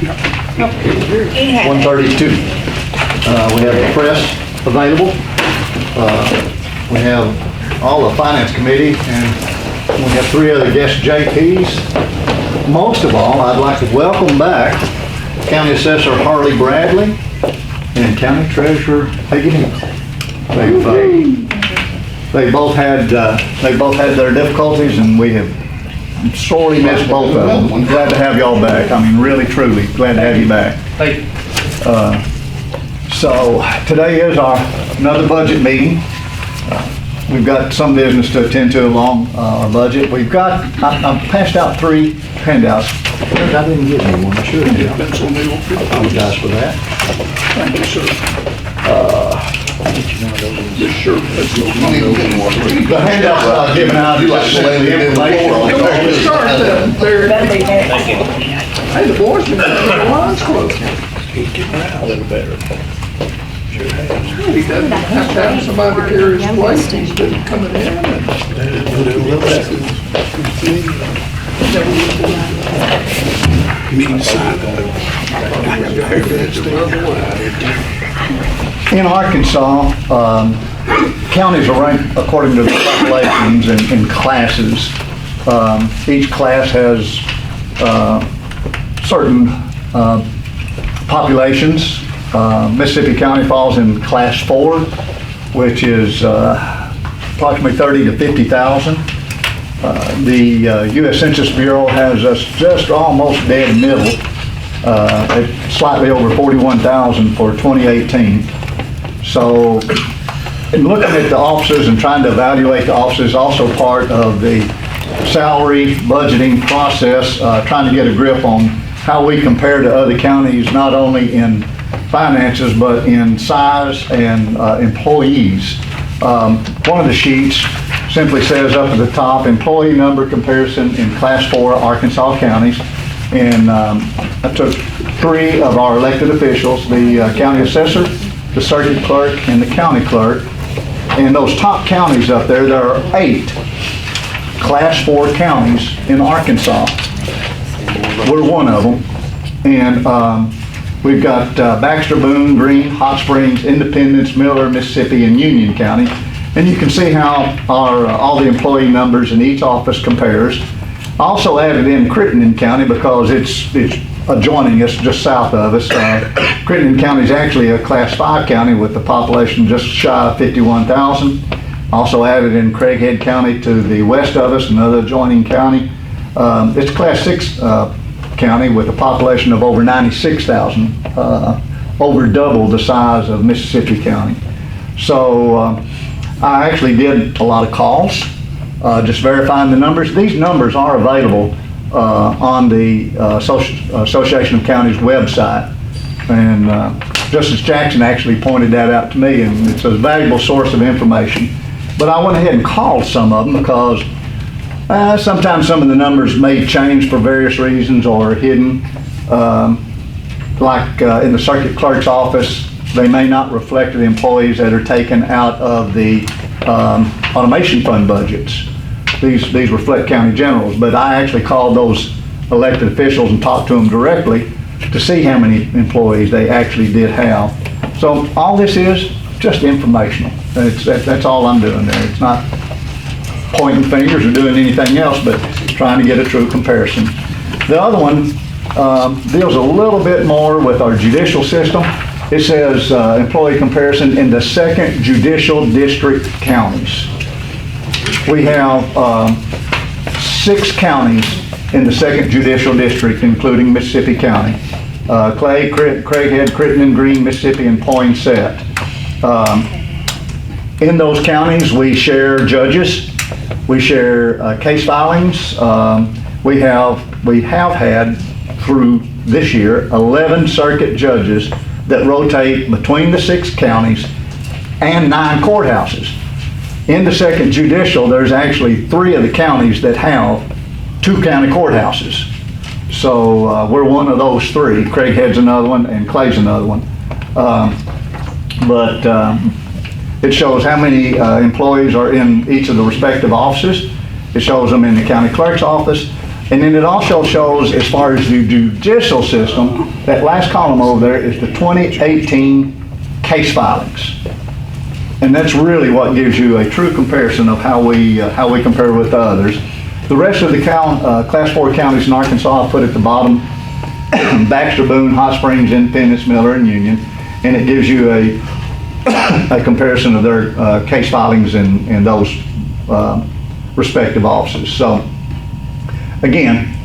1:32. We have the press available. We have all the finance committee, and we have 3 other guest JPs. Most of all, I'd like to welcome back County Assessor Harley Bradley and County Treasurer Peggy Hill. They both had their difficulties, and we have sorely missed both of them. I'm glad to have y'all back. I mean, really, truly glad to have you back. Thank you. So today is another budget meeting. We've got some business to attend to along our budget. I've passed out 3 handouts. I didn't get any one, I should have. I apologize for that. Thank you, sir. Yes, sure. The handouts given out, just simply information. Start that there. Hey, the boys been having the lines closed. He's getting out a little better. Sure has. He doesn't have to have somebody to carry his plate. He's been coming in and. You need to sign that. In Arkansas, counties are ranked according to the populations in classes. Each class has certain populations. Mississippi County falls in class 4, which is approximately 30 to 50,000. The U.S. Census Bureau has us just almost dead middle, at slightly over 41,000 for 2018. So, in looking at the offices and trying to evaluate the offices, also part of the salary budgeting process, trying to get a grip on how we compare to other counties, not only in finances, but in size and employees. One of the sheets simply says up at the top, employee number comparison in class 4 Arkansas counties. And I took 3 of our elected officials, the county assessor, the circuit clerk, and the county clerk. And those top counties up there, there are 8 class 4 counties in Arkansas. We're one of them. And we've got Baxter, Boone, Greene, Hot Springs, Independence, Miller, Mississippi, and Union County. And you can see how all the employee numbers in each office compares. I also added in Crittenden County because it's adjoining us, just south of us. Crittenden County is actually a class 5 county with the population just shy of 51,000. Also added in Craighead County to the west of us, another adjoining county. It's class 6 county with a population of over 96,000, over double the size of Mississippi County. So I actually did a lot of calls, just verifying the numbers. These numbers are available on the Association of Counties website. And Justice Jackson actually pointed that out to me, and it's a valuable source of information. But I went ahead and called some of them because sometimes some of the numbers may change for various reasons or are hidden. Like in the circuit clerk's office, they may not reflect the employees that are taken out of the automation fund budgets. These reflect county generals, but I actually called those elected officials and talked to them directly to see how many employees they actually did have. So all this is just informational. That's all I'm doing there. It's not pointing fingers or doing anything else, but trying to get a true comparison. The other one deals a little bit more with our judicial system. It says employee comparison in the 2nd Judicial District counties. We have 6 counties in the 2nd Judicial District, including Mississippi County. Clay, Craighead, Crittenden, Greene, Mississippi, and Poinsett. In those counties, we share judges, we share case filings. We have had through this year 11 circuit judges that rotate between the 6 counties and 9 courthouses. In the 2nd Judicial, there's actually 3 of the counties that have 2 county courthouses. So we're one of those 3. Craighead's another one and Clay's another one. It shows how many employees are in each of the respective offices. It shows them in the county clerk's office. And then it also shows, as far as the judicial system, that last column over there is the 2018 case filings. And that's really what gives you a true comparison of how we compare with others. The rest of the Class 4 counties in Arkansas I put at the bottom: Baxter, Boone, Hot Springs, Independence, Miller, and Union. And it gives you a comparison of their case filings in those respective offices. So, again,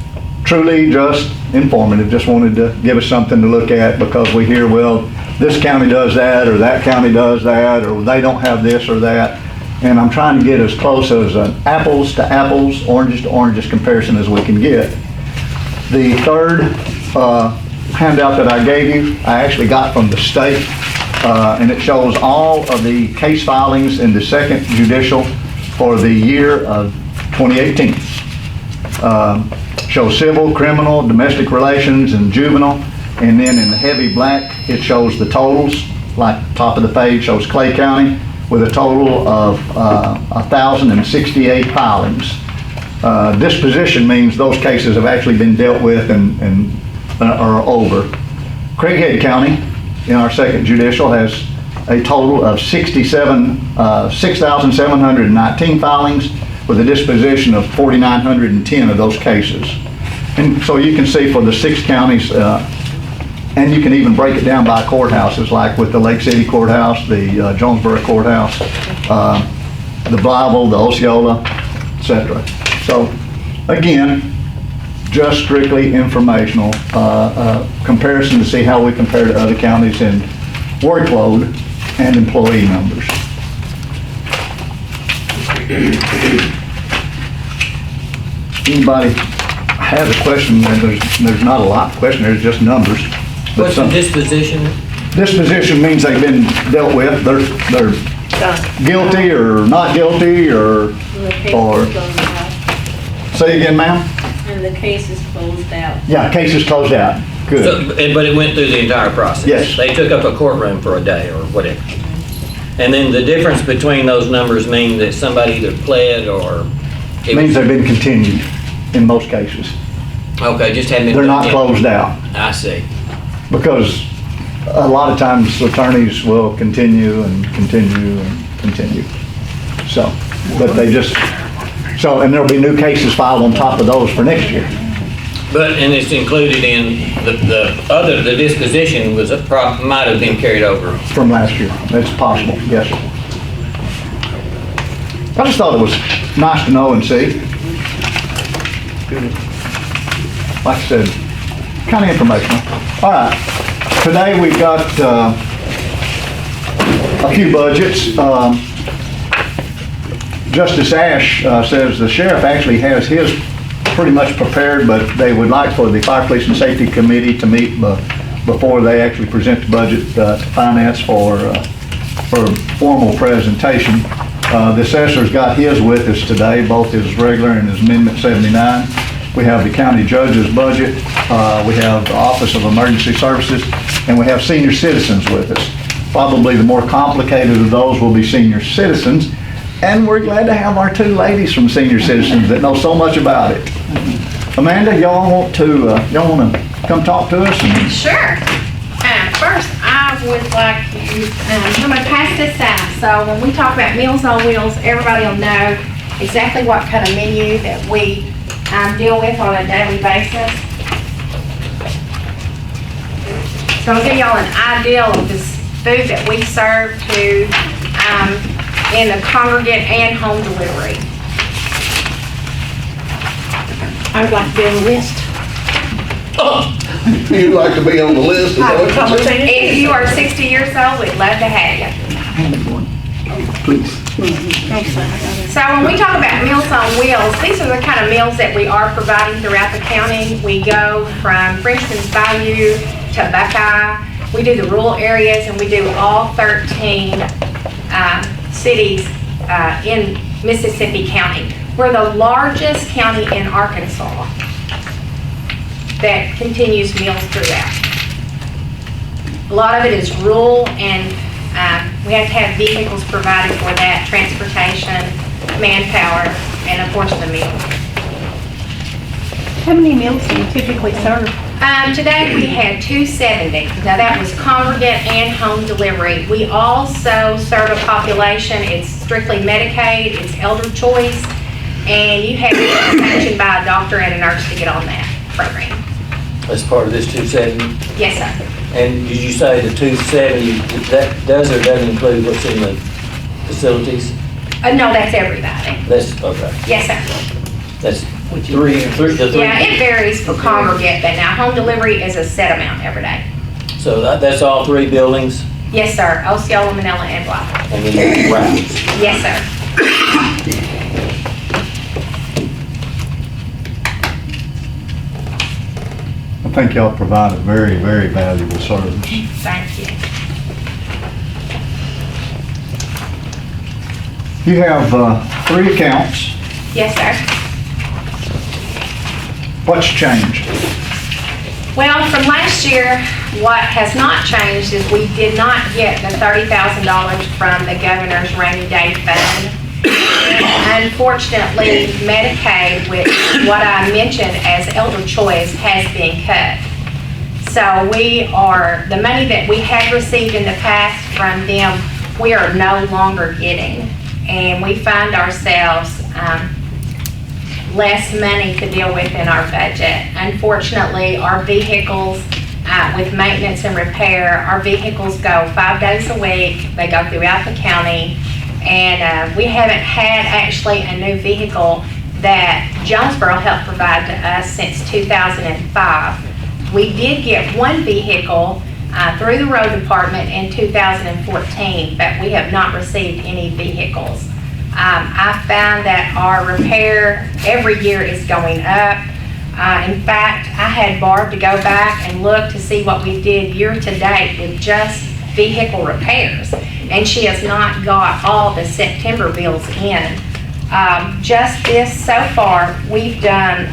truly just informative. Just wanted to give us something to look at, because we hear, well, this county does that, or that county does that, or they don't have this or that. And I'm trying to get as close as an apples to apples, oranges to oranges comparison as we can get. The third handout that I gave you, I actually got from the state, and it shows all of the case filings in the second judicial for the year of 2018. Shows civil, criminal, domestic relations, and juvenile. And then in the heavy black, it shows the totals. Like top of the page shows Clay County with a total of 1,068 filings. Disposition means those cases have actually been dealt with and are over. Craighead County, in our second judicial, has a total of 6,719 filings with a disposition of 4,910 of those cases. And so you can see for the 6 counties, and you can even break it down by courthouses, like with the Lake City Courthouse, the Jonesboro Courthouse, the Blytheville, the Osceola, etc. So again, just strictly informational comparison to see how we compare to other counties in workload and employee numbers. Anybody has a question? There's not a lot of questions, there's just numbers. But What's the disposition? disposition means they've been dealt with. They're guilty or not guilty, or The case Or- is closed out. say again, ma'am? And the case is closed out. Yeah, case is closed out. Good. But it went through the entire process? Yes. They took up a courtroom for a day or whatever? And then the difference between those numbers mean that somebody either pled or... It means they've been continued in most cases. Okay, just hadn't been... They're not done yet. closed out, I see. because a lot of times attorneys will continue and continue and continue. So, but they just, so, and there'll be new cases filed on top of those for next year. But, and it's included in the disposition was, might have been carried over. From last year. That's possible, yes. I just thought it was nice to know and see. Like I said, kind of informational. All right, today we've got a few budgets. Justice Ash says the sheriff actually has his pretty much prepared, but they would like for the Fire Police and Safety Committee to meet before they actually present the budget to finance for formal presentation. The assessor's got his with us today, both his regular and his Amendment 79. We have the county judge's budget, we have the Office of Emergency Services, and we have senior citizens with us. Probably the more complicated of those will be senior citizens, and we're glad to have our 2 ladies from senior citizens that know so much about it. Amanda, y'all want to come talk to us? Sure. First, I would like you, I'm going to pass this out. So when we talk about Meals on Wheels, everybody will know exactly what kind of menu that we deal with on a daily basis. So I'll give y'all an idea of this food that we serve to in the congregate and home delivery. I would like to be on the list. You'd like to be on the list, is that what you said? If you are 60 years old, we'd love to have you. Please. So when we talk about Meals on Wheels, these are the kind of meals that we are providing throughout the county. We go from Frenchman's Bayou to Buckeye. We do the rural areas, and we do all 13 cities in Mississippi County. We're the largest county in Arkansas that continues meals throughout. A lot of it is rural, and we have to have vehicles provided for that, transportation, manpower, and of course the meal. How many meals do you typically serve? Today we had 270. Now that was congregate and home delivery. We also serve a population, it's strictly Medicaid, it's elder choice, and you have to be sanctioned by a doctor and a nurse to get on that program. As part of this 270? Yes, sir. And did you say the 270, that does or doesn't include what's in the facilities? No, that's everybody. That's, okay. Yes, sir. That's the three. Yeah, it varies for congregate, but now home delivery is a set amount every day. So that's all three buildings, Yes, sir. Osceola, Manila, and Blythe. and then there's routes. Yes, sir. I think y'all provide a very, very valuable service. Thank you. You have 3 accounts. Yes, sir. What's changed? Well, from last year, what has not changed is we did not get the $30,000 from the governor's rainy day fund. And unfortunately, Medicaid, which is what I mentioned as elder choice, has been cut. So the money that we had received in the past from them, we are no longer getting. And we find ourselves less money to deal with in our budget. Unfortunately, our vehicles, with maintenance and repair, our vehicles go 5 days a week. They go throughout the county. And we haven't had actually a new vehicle that Jonesboro helped provide to us since 2005. We did get one vehicle through the road department in 2014, but we have not received any vehicles. I found that our repair every year is going up. In fact, I had Barb to go back and look to see what we did year to date with just vehicle repairs, and she has not got all the September bills in. Just this so far, we've done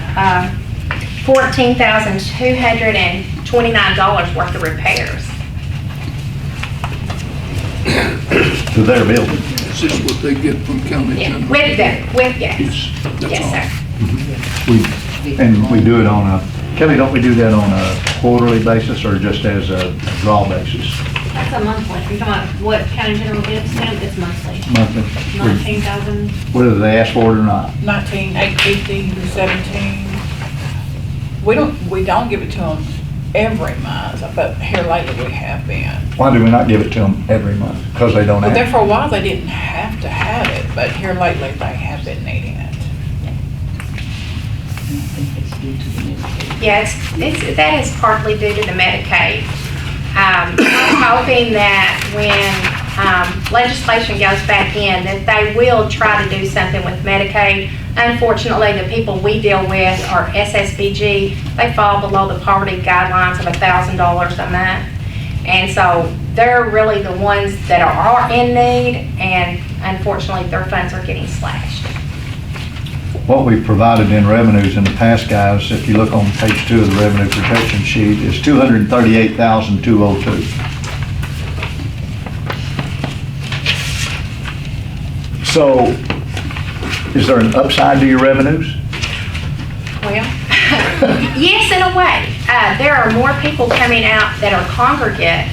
$14,229 worth of repairs. To their building. Is this what they get from county Yeah, general? with gas. Yes, that's all. Yes, sir. And we do it on Kelly, don't we do that on a quarterly basis or just as a draw basis? That's a monthly. You're talking about what county general gives them, it's monthly. Monthly? 19,000. Whether they ask for it or not? 19,850 to 17. We don't give it to them every month, but here lately we have been. Why do we not give it to them every month? Because they don't But there ask? for a while, they didn't have to have it, but here lately they have been needing it. Yeah, that is partly due to the Medicaid. I'm hoping that when legislation goes back in, that they will try to do something with Medicaid. Unfortunately, the people we deal with are SSBG. They fall below the poverty guidelines of $1,000 a month. And so they're really the ones that are in need, and unfortunately, their funds are getting slashed. What we've provided in revenues in the past, guys, if you look on page 2 of the revenue protection sheet, is $238,202. So, is there an upside to your revenues? Well, yes, in a way. There are more people coming out that are congregate,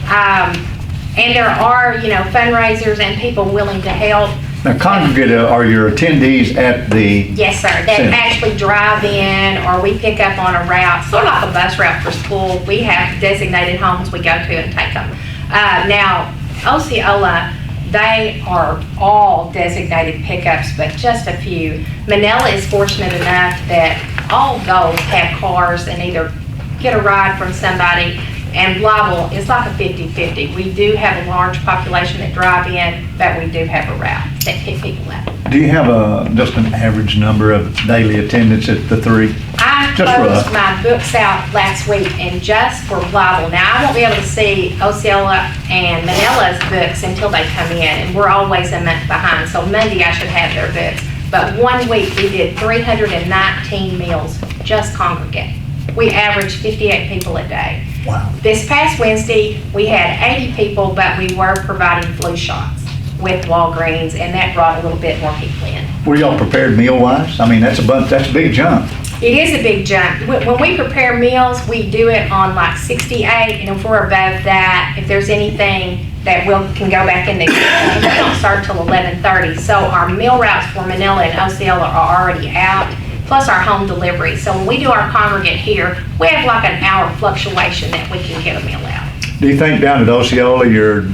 and there are, fundraisers and people willing to help. Now, congregate are your attendees at the, Yes, sir, that Center. actually drive in, or we pick up on a route, sort of like a bus route for school. We have designated homes we go to and take them. Now, Osceola, they are all designated pickups, but just a few. Manila is fortunate enough that all those have cars and either get a ride from somebody, and Blytheville is like a 50-50. We do have a large population that drive in, but we do have a route that pick people up. do you have just an average number of daily attendance at the 3? I Just closed rough. my books out last week, and just for Blytheville. Now, I won't be able to see Osceola and Manila's books until they come in, and we're always a month behind, so Monday I should have their books. But one week, we did 319 meals, just congregate. We averaged 58 people a day. Wow. This past Wednesday, we had 80 people, but we were providing flu shots with Walgreens, and that brought a little bit more people in. Were y'all prepared meal-wise? I mean, that's a big jump. It is a big jump. When we prepare meals, we do it on like 68, and if we're above that, if there's anything that can go back in the kitchen, we don't start till 11:30. So our meal routes for Manila and Osceola are already out, plus our home delivery. So when we do our congregate here, we have like an hour fluctuation that we can get a meal out. Do you think down at Osceola, your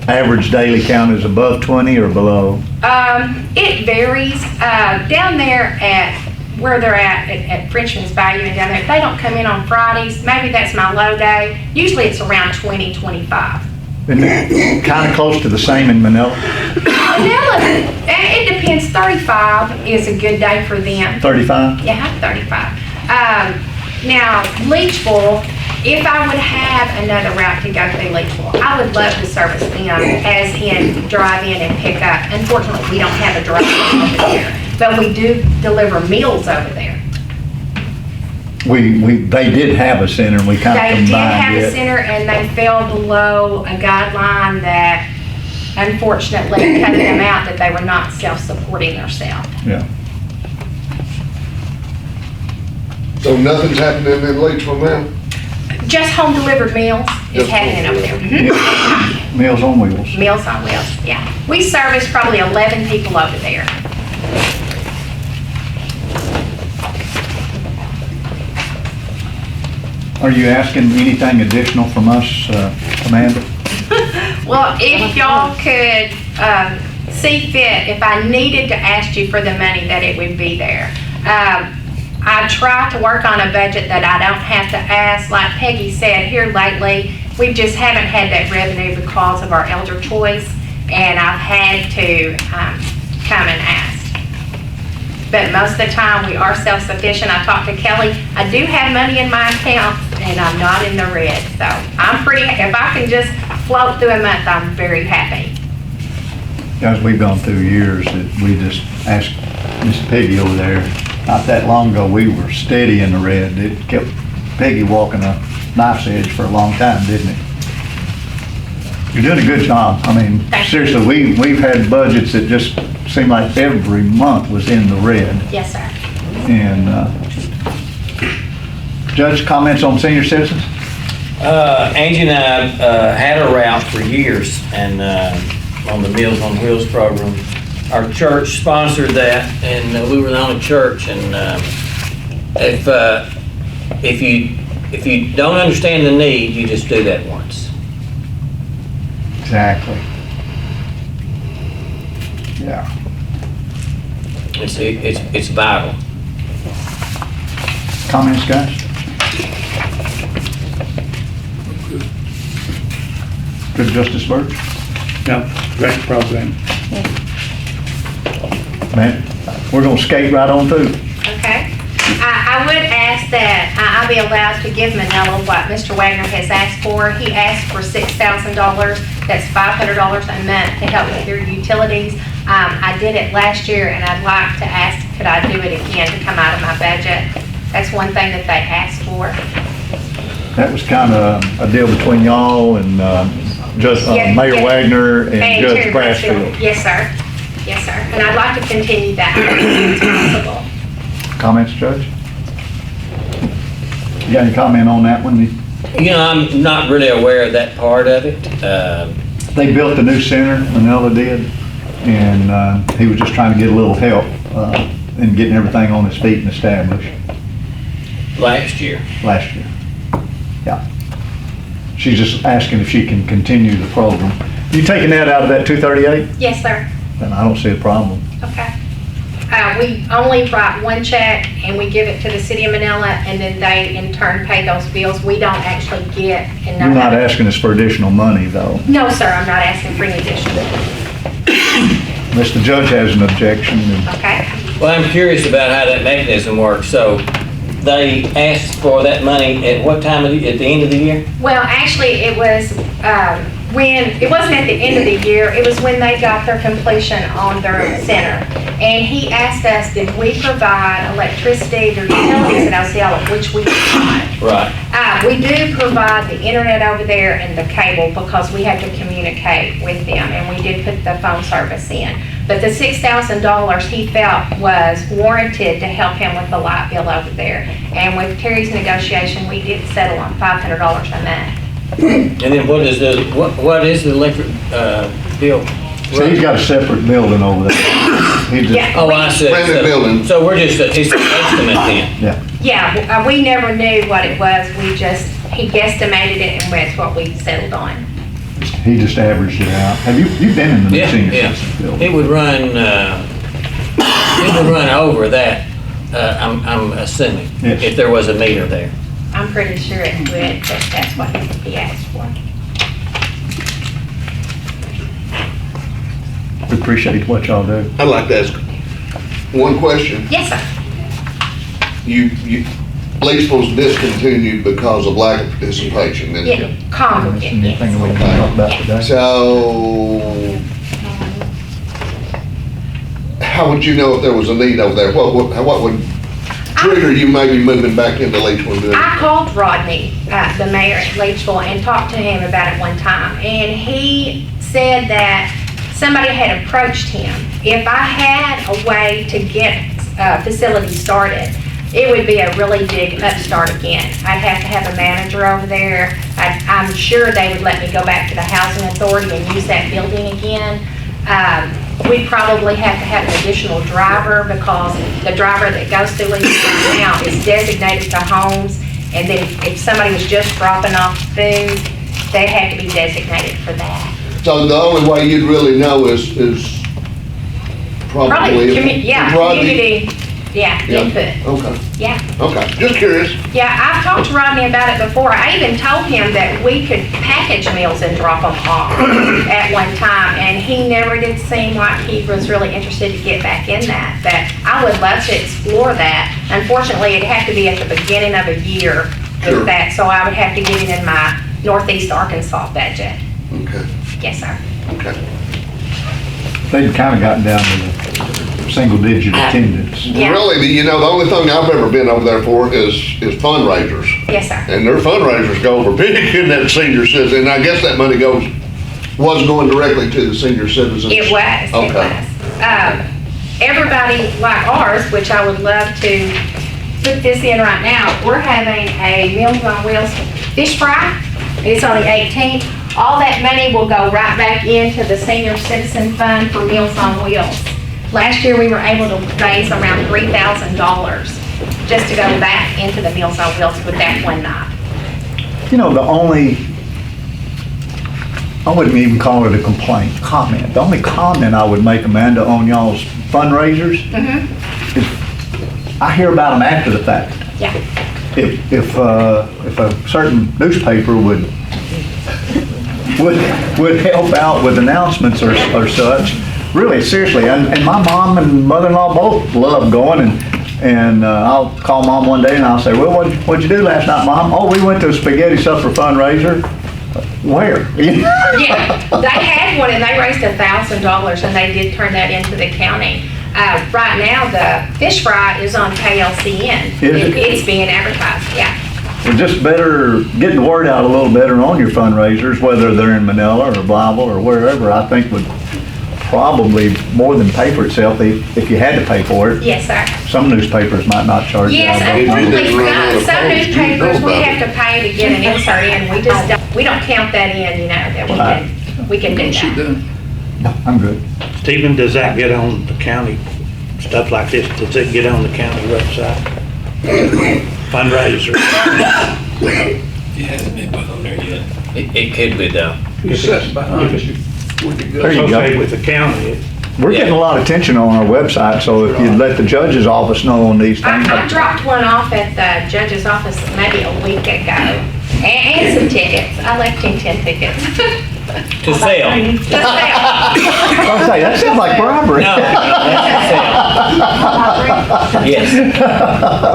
average daily count is above 20 or below? It varies. Down there at where they're at Frenchman's Bayou and down there, if they don't come in on Fridays, maybe that's my low day. Usually it's around 20, 25. Isn't it kind of close to the same in Manila? Manila, it depends. 35 is a good day for them. 35? Yeah, 35. Now, Leachville, if I would have another route to go through Leachville, I would love to service them as in drive in and pick up. Unfortunately, we don't have a drive-in over there, but we do deliver meals over there. They did have a center, and we kind of They combined did have a it. center and they fell below a guideline that unfortunately cut them out, that they were not self-supporting themselves. Yeah. So nothing's happening in Leachville now? Just home delivered meals is Just happening home over there. Mhm. Meals on Wheels. Meals on Wheels, yeah. We service probably 11 people over there. Are you asking anything additional from us, Amanda? Well, if y'all could see fit, if I needed to ask you for the money, that it would be there. I try to work on a budget that I don't have to ask. Like Peggy said, here lately, we just haven't had that revenue because of our elder choice, and I've had to come and ask. But most of the time, we are self-sufficient. I talked to Kelly. I do have money in my account, and I'm not in the red. So I'm pretty, if I can just float through a month, I'm very happy. Guys, we've gone through years that we just asked Miss Peggy over there, not that long ago, we were steady in the red. It kept Peggy walking a knife's edge for a long time, didn't it? You're doing a good job. I mean, Thank you. seriously, we've had budgets that just seemed like every month was in the red. Yes, sir. And, Judge, comments on senior citizens? Angie and I had a route for years and on the Meals on Wheels program. Our church sponsored that, and we were the only church. And if you don't understand the need, you just do that once. Exactly. Yeah. It's vital. Comments, guys? Good, Justice Birch? No, great program. Man, we're gonna skate right on through. Okay. I would ask that I be allowed to give Manila what Mr. Wagner has asked for. He asked for $6,000. That's $500 a month to help with their utilities. I did it last year, and I'd like to ask, could I do it again to come out of my budget? That's one thing that they asked for. That was kind of a deal between y'all and Yeah, Mayor yeah. Wagner and Judge Terry Brassfield. Yes, sir. Yes, sir. And I'd like to continue that if possible. Comments, Judge? You got any comment on that one? You know, I'm not really aware of that part of it. They built the new center, Manila did, and he was just trying to get a little help in getting everything on his feet and established Last year. last year. Yeah. She's just asking if she can continue the program. You taking that out of that 238? Yes, sir. Then I don't see a problem. Okay. We only write one check and we give it to the city of Manila, and then they in turn pay those bills. We don't actually get and know You're not how to- asking us for additional money, though. No, sir, I'm not asking for any additional. Unless the judge has an objection, then Okay? Well, I'm curious about how that mechanism works. So they asked for that money at what time at the end of the year? Well, actually, it was it wasn't at the end of the year, it was when they got their completion on their center. And he asked us, did we provide electricity or utilities at Osceola, which we did not. Right. We do provide the internet over there and the cable because we have to communicate with them, and we did put the phone service in. But the $6,000 he felt was warranted to help him with the light bill over there. And with Terry's negotiation, we did settle on $500 a month. And then what is the electric, bill? So he's got a separate building over there. He just, Yeah. Oh, I see. Brand new So- building. So we're just, it's an estimate then? yeah. Yeah, we never knew what it was. He guesstimated it and that's what we settled on. He just averaged it out. You've been in the Yeah, senior yeah. citizen building? It would run over that, I'm assuming, Yes. if there was a meter there. I'm pretty sure it would, but that's what he asked for. We appreciate what y'all do. I'd like to ask one question. Yes, sir. Leachville's discontinued because of lack of participation. and- Yeah, congregate, yes. Anything we can talk about today? So, how would you know if there was a need over there? What would trigger you maybe moving back into Leachville and doing? I called Rodney, the mayor at Leachville, and talked to him about it one time, and he said that somebody had approached him. If I had a way to get a facility started, it would be a really big upstart again. I'd have to have a manager over there. I'm sure they would let me go back to the housing authority and use that building again. We'd probably have to have an additional driver because the driver that goes through Leachville right now is designated to homes. And then if somebody was just dropping off food, they'd have to be designated for that. So the only way you'd really know is probably. Probably, Rodney- community, Yeah. input, Okay, yeah. okay, just curious. Yeah, I've talked to Rodney about it before. I even told him that we could package meals and drop them off at one time, and he never did seem like he was really interested to get back in that. But I would love to explore that. Unfortunately, it'd have to be at the beginning of a year Sure. with that, so I would have to get it in my Northeast Arkansas budget. Okay, Yes, sir. okay. They've kind of gotten down to the single-digit attendance. Yeah. Really, the only thing I've ever been over there for is fundraisers. Yes, sir. And their fundraisers go over big in that senior citizen. And I guess that money was going directly to the senior citizens. It was, it Okay. was. Everybody like ours, which I would love to put this in right now, we're having a Meals on Wheels fish fry. It's on the 18th. All that money will go right back into the Senior Citizen Fund for Meals on Wheels. Last year, we were able to raise around $3,000 just to go back into the Meals on Wheels with that one night. I wouldn't even call it a comment. The only comment I would make, Amanda, on y'all's fundraisers is I hear about them after the fact. Yeah. If a certain newspaper would help out with announcements or such, really, seriously, and my mom and mother-in-law both love going, and I'll call Mom one day and I'll say, well, what'd you do last night, Mom? Oh, we went to a spaghetti supper fundraiser. Where? Yeah, they had one and they raised $1,000 and they did turn that into the county. Right now, the fish fry is on KLCN. Is it? It's being advertised, yeah. Well, just better, getting the word out a little better on your fundraisers, whether they're in Manila or Blytheville or wherever, I think would probably more than pay for itself if you had to pay for it. Yes, sir. Some newspapers might not charge you. Yes, I don't know. unfortunately, run out of some posts, you newspapers, know we about have to pay to get an insert in. We don't count that in, that we can do She that. done. No, I'm good. Stephen, does that get on the county, stuff like this, does it get on the county website? Fundraiser. It hasn't been put on there yet. It could be though. You sat behind you. We could go. There you go. Associated with the county. We're getting a lot of attention on our website, so if you'd let the judge's office know on these things. I dropped one off at the judge's office maybe a week ago, and some tickets. I left him 10 tickets. To sell. I say, that sounds like bribery. No, yes.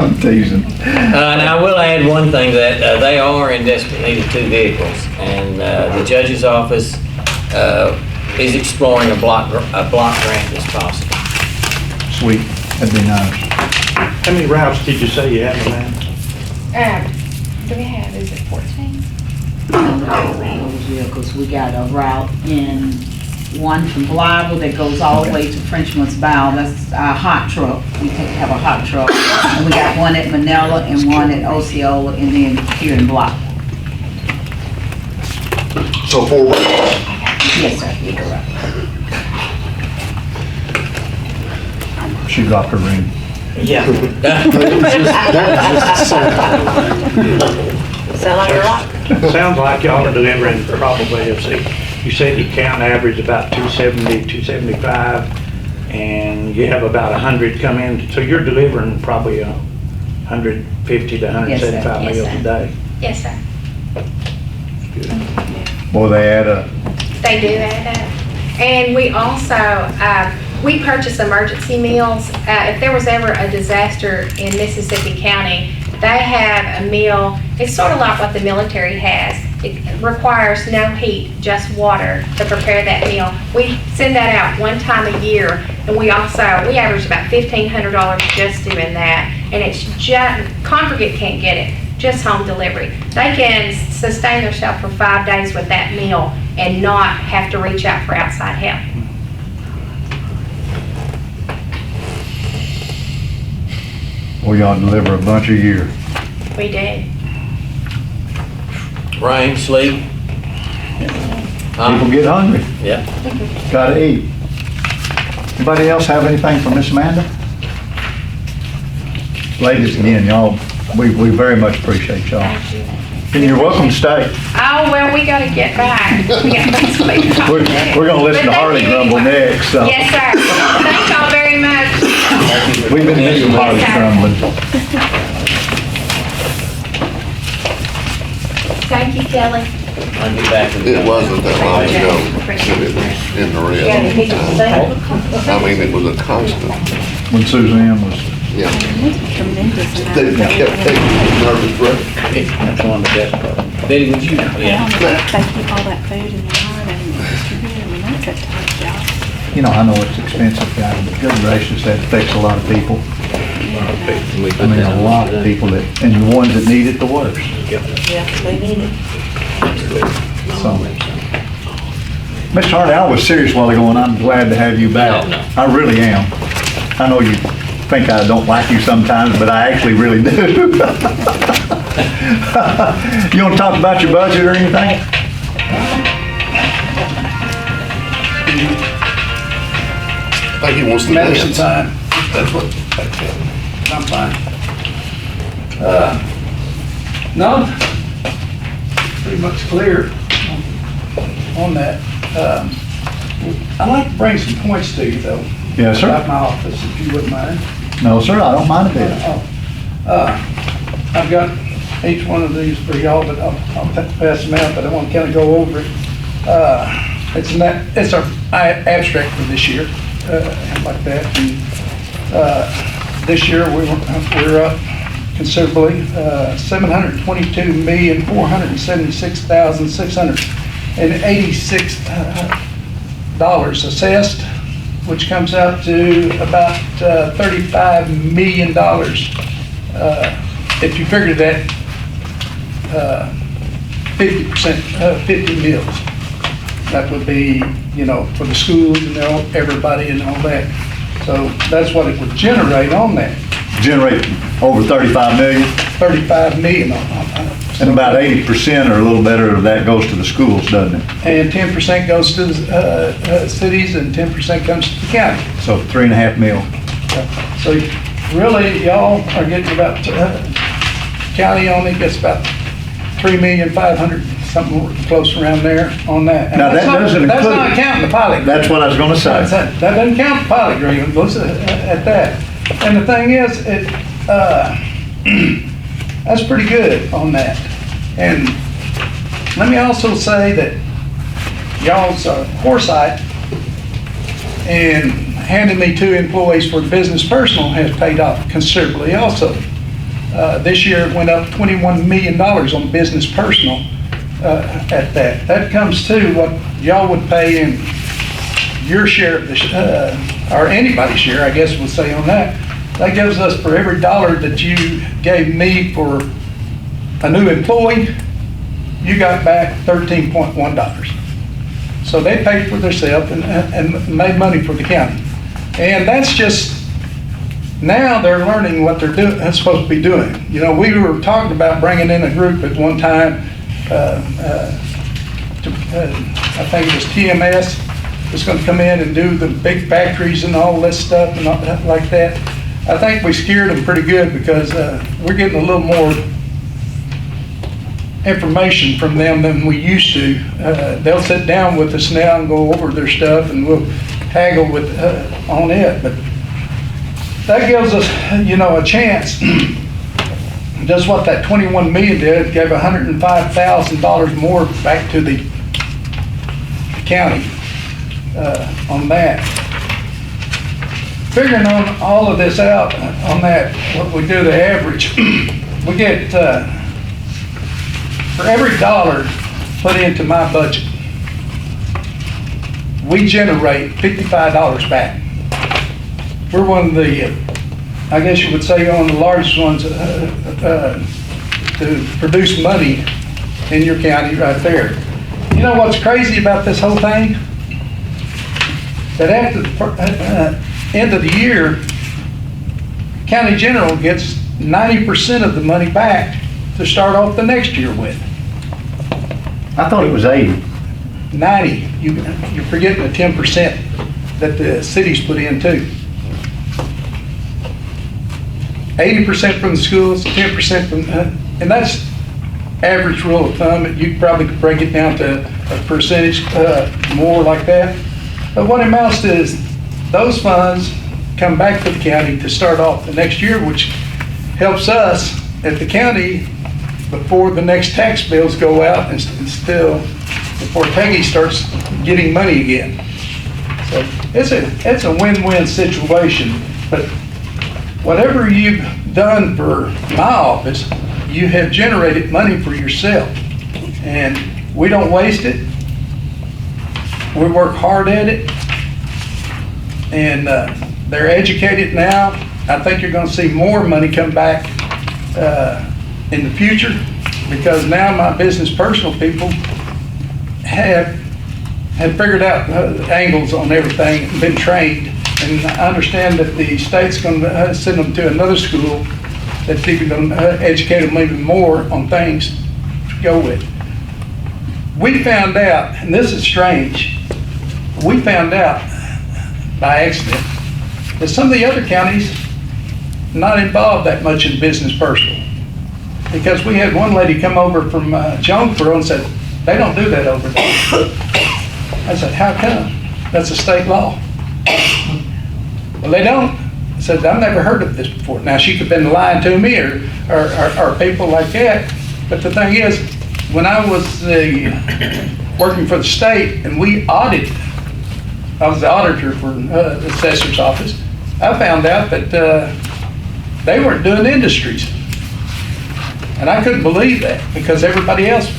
I'm teasing. And I will add one thing, that they are in desperate need of 2 vehicles. And the judge's office is exploring a block grant that's possible. Sweet, that'd be nice. How many routes did you say you had, man? Do we have, is it 14? Those vehicles, we got a route in one from Blyville that goes all the way to Frenchman's Bow. That's our hot truck. We have a hot truck. And we got one at Manila and one at Osceola and then here in Blyville. So 4 routes. Yes, sir. You're right. She dropped her ring. Yeah. Sound like you're right. Sounds like y'all are delivering probably, let's see, you said you count average about 270, 275, and you have about 100 come in, so you're delivering probably 150 to 175 Yes, meals sir. a day. Yes, sir. Boy, they add up. They do add up. And we also, we purchase emergency meals. If there was ever a disaster in Mississippi County, they have a meal, it's sort of like what the military has. It requires no heat, just water to prepare that meal. We send that out one time a year, and we average about $1,500 just doing that. And it's just, congregate can't get it, just home delivery. They can sustain themselves for 5 days with that meal and not have to reach out for outside help. Well, y'all deliver a bunch a year. We do. Rain, sleet. People get hungry, Yeah. gotta eat. Anybody else have anything for Miss Amanda? Ladies, again, y'all, we very much appreciate y'all. Thank you. And you're welcome to stay. Oh, well, we gotta get back. We got things to be We're gonna listen to But thank Harley you Grumble anyway. next, so. Yes, sir. Thank y'all very much. We've been missing Harley Yes, sir. Grumbling. Thank you, Kelly. I'll be back in. It wasn't that long ago that it was in the red. I mean, it was a constant, When Suzanne was, yeah. Tremendous They amount. kept taking nervous breath. That's one of the best parts. Betty, would you? They keep all that food in the line and distribute it. I mean, that's a tough job. you know, I know it's expensive, guys, but good gracious, that affects a lot of people. I mean, a lot of people that, and the ones that need it the worst. Yeah, they need it. So, Mr. Hardy, I was serious a while ago, and I'm glad to have you back. No. I really am. I know you think I don't like you sometimes, but I actually really do. You want to talk about your budget or anything? I think he wants to Medicine dance. time. That's what, I'm fine. No, pretty much clear on that. I'd like to bring some points to you, though. Yes, sir. About my office, if you wouldn't mind. No, sir, I don't mind a bit. I've got each one of these for y'all, but I'll pass them out, but I want to kind of go over it. It's our abstract for this year, and like that. And, this year, we're up considerably, $722,476,686 assessed, which comes out to about $35 million. If you figure that 50%, 50 meals, that would be, you know, for the schools and everybody and all that. So that's what it would generate on that, Generate over 35 million, 35 million and about 80% or a little better of that goes to the schools, doesn't it? And 10% goes to the cities and 10% comes to the county. So 3.5 mil. So really, y'all are getting about, county only gets about 3,500,000, something close around there on that. And Now, that that's not- doesn't That's include- not counting the pilot. That's what I was gonna say. That doesn't count the pilot agreement, let's, at that. And the thing is, that's pretty good on that. And let me also say that y'all's foresight in handing me 2 employees for business personal has paid off considerably also. This year it went up $21 million on business personal at that. That comes to what y'all would pay in your share of the, or anybody's share, I guess we'll say on that. That gives us, for every dollar that you gave me for a new employee, you got back $13.1. So they paid for themselves and made money for the county. And that's just, now they're learning what they're doing, that's supposed to be doing. You know, we were talking about bringing in a group at one time, I think it was TMS, was gonna come in and do the big factories and all this stuff and all that like that. I think we scared them pretty good because we're getting a little more information from them than we used to. They'll sit down with us now and go over their stuff and we'll haggle with on it. But that gives us, you know, a chance. Just what that 21 million did, gave $105,000 more back to the county on that. Figuring on all of this out on that, what we do the average, we get, for every dollar put into my budget, we generate $55 back. We're one of the, I guess you would say, one of the largest ones to produce money in your county right there. You know what's crazy about this whole thing? That after the end of the year, County General gets 90% of the money back to start off the next year with. I thought it was 80. 90, you're forgetting the 10% that the cities put in too. 80% from the schools, 10% from, and that's average rule of thumb. You probably could break it down to a percentage more like that. But what it amounts to is those funds come back to the county to start off the next year, which helps us at the county before the next tax bills go out and still before Peggy starts getting money again. So it's a win-win situation. But whatever you've done for my office, you have generated money for yourself. And we don't waste it. We work hard at it. And they're educated now. I think you're going to see more money come back in the future because now my business personal people have figured out angles on everything and been trained. And I understand that the state's going to send them to another school that's even going to educate them even more on things to go with. We found out, and this is strange, we found out by accident that some of the other counties not involved that much in business personal. Because we had one lady come over from Jonesboro and said, they don't do that over there. I said, how come? That's a state law. Well, they don't. I said, I've never heard of this before. Now, she could have been lying to me or people like that. But the thing is, when I was working for the state and we audited, I was the auditor for the assessor's office, I found out that they weren't doing industries. And I couldn't believe that because everybody else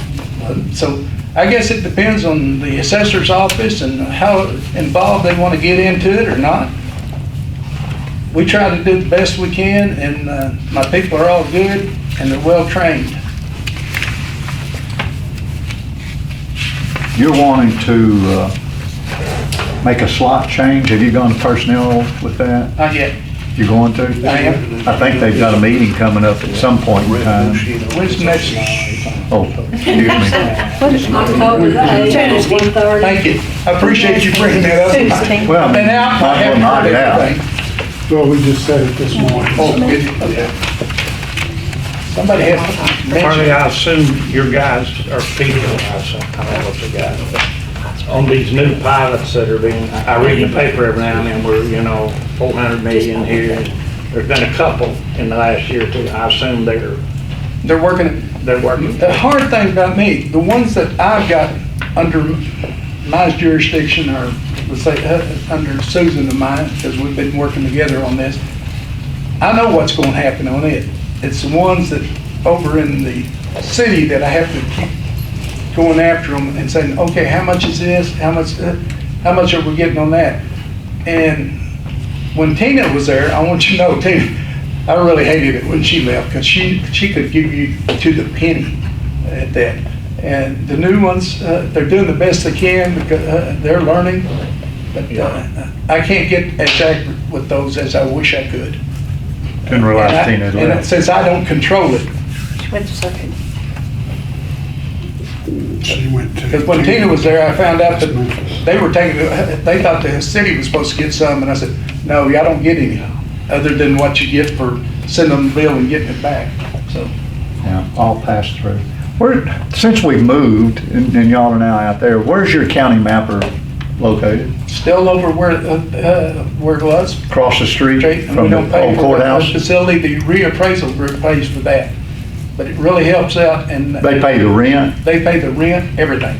wasn't. So I guess it depends on the assessor's office and how involved they want to get into it or not. We try to do the best we can, and my people are all good and they're well trained. You're wanting to make a slot change. Have you gone to personnel with that? Not yet. You're going to? I am. I think they've got a meeting coming up at some point in time. When's the next? Oh, excuse me. October the 8th, 1:30. Thank you. I appreciate you bringing that up. Well, I've been out, I might as well haven't knock heard it out. everything. Well, we just said it this morning. Oh, good. Okay. Somebody has to Marty, mention. I assume your guys are people, I don't know what the guys, but on these new pilots that are being, I read the paper every now and then, we're, 400 million here. There's been a couple in the last year or two. I assume They're working it. they're working. The hard thing about me, the ones that I've got under my jurisdiction are, let's say, under Susan and mine, because we've been working together on this. I know what's going to happen on it. It's the ones that over in the city that I have to keep going after them and saying, okay, how much is this? How much are we getting on that? And when Tina was there, I want you to know, Tina, I really hated it when she left because she could give you to the penny at that. And the new ones, they're doing the best they can because they're learning. But I can't get as accurate with those as I wish I could. Didn't realize Tina had And left. since I don't control it, She went to circuit. She went to. because when Tina was there, I found out that they were taking, they thought the city was supposed to get some, and I said, no, y'all don't get any, other than what you get for sending them the bill and getting it back, so. Yeah, all passed through. Since we've moved, and y'all are now out there, where's your county mapper located? Still over where it was. Across the street And we from don't the pay old for courthouse? the facility, the reappraisal group pays for that. But it really helps out, and They pay the rent? they pay the rent, everything.